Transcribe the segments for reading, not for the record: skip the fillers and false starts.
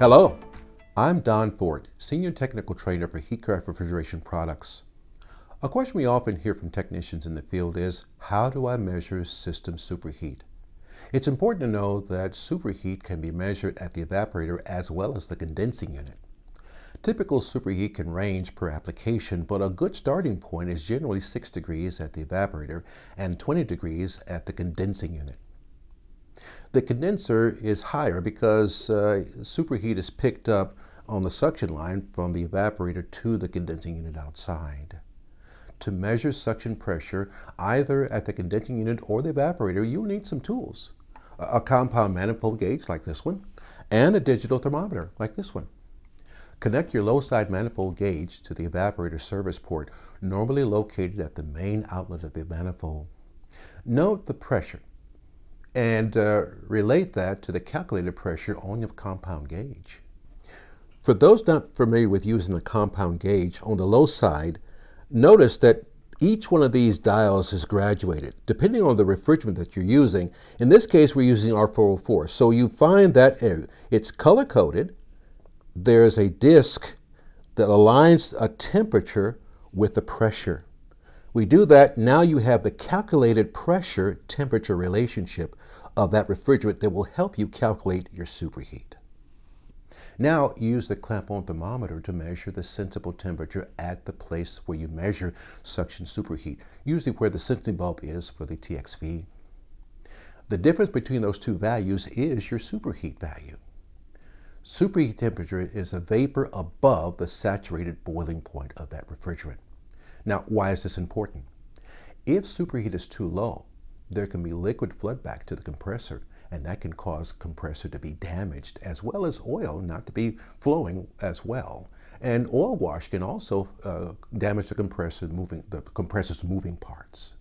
Hello, I'm Don Ford, Senior Technical Trainer for Heatcraft Refrigeration Products. A question we often hear from technicians in the field is, how do I measure system superheat? It's important to know that superheat can be measured at the evaporator as well as the condensing unit. Typical superheat can range per application, but a good starting point is generally 6 degrees at the evaporator and 20 degrees at the condensing unit. The condenser is higher because superheat is picked up on the suction line from the evaporator to the condensing unit outside. To measure suction pressure either at the condensing unit or the evaporator, you'll need some tools. A compound manifold gauge like this one, and a digital thermometer like this one. Connect your low side manifold gauge to the evaporator service port, normally located at the main outlet of the manifold. Note the pressure and relate that to the calculated pressure on your compound gauge. For those not familiar with using the compound gauge, on the low side, notice that each one of these dials is graduated, depending on the refrigerant that you're using. In this case, we're using R404. So you find that it's color-coded. There's a disc that aligns a temperature with the pressure. We do that, now you have the calculated pressure-temperature relationship of that refrigerant that will help you calculate your superheat. Now use the clamp-on thermometer to measure the sensible temperature at the place where you measure suction superheat, usually where the sensing bulb is for the TXV. The difference between those two values is your superheat value. Superheat temperature is a vapor above the saturated boiling point of that refrigerant. Now, why is this important? If superheat is too low, there can be liquid flood back to the compressor, and that can cause compressor to be damaged, as well as oil not to be flowing as well. And oil wash can also damage the compressor's moving parts.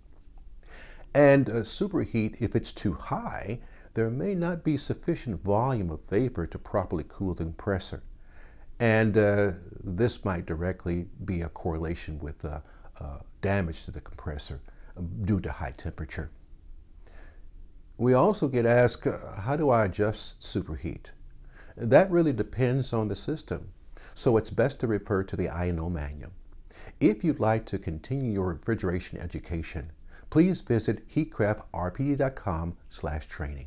And superheat, if it's too high, there may not be sufficient volume of vapor to properly cool the compressor. And this might directly be a correlation with damage to the compressor due to high temperature. We also get asked, how do I adjust superheat? That really depends on the system, so it's best to refer to the I&O manual. If you'd like to continue your refrigeration education, please visit heatcraftrpd.com/training.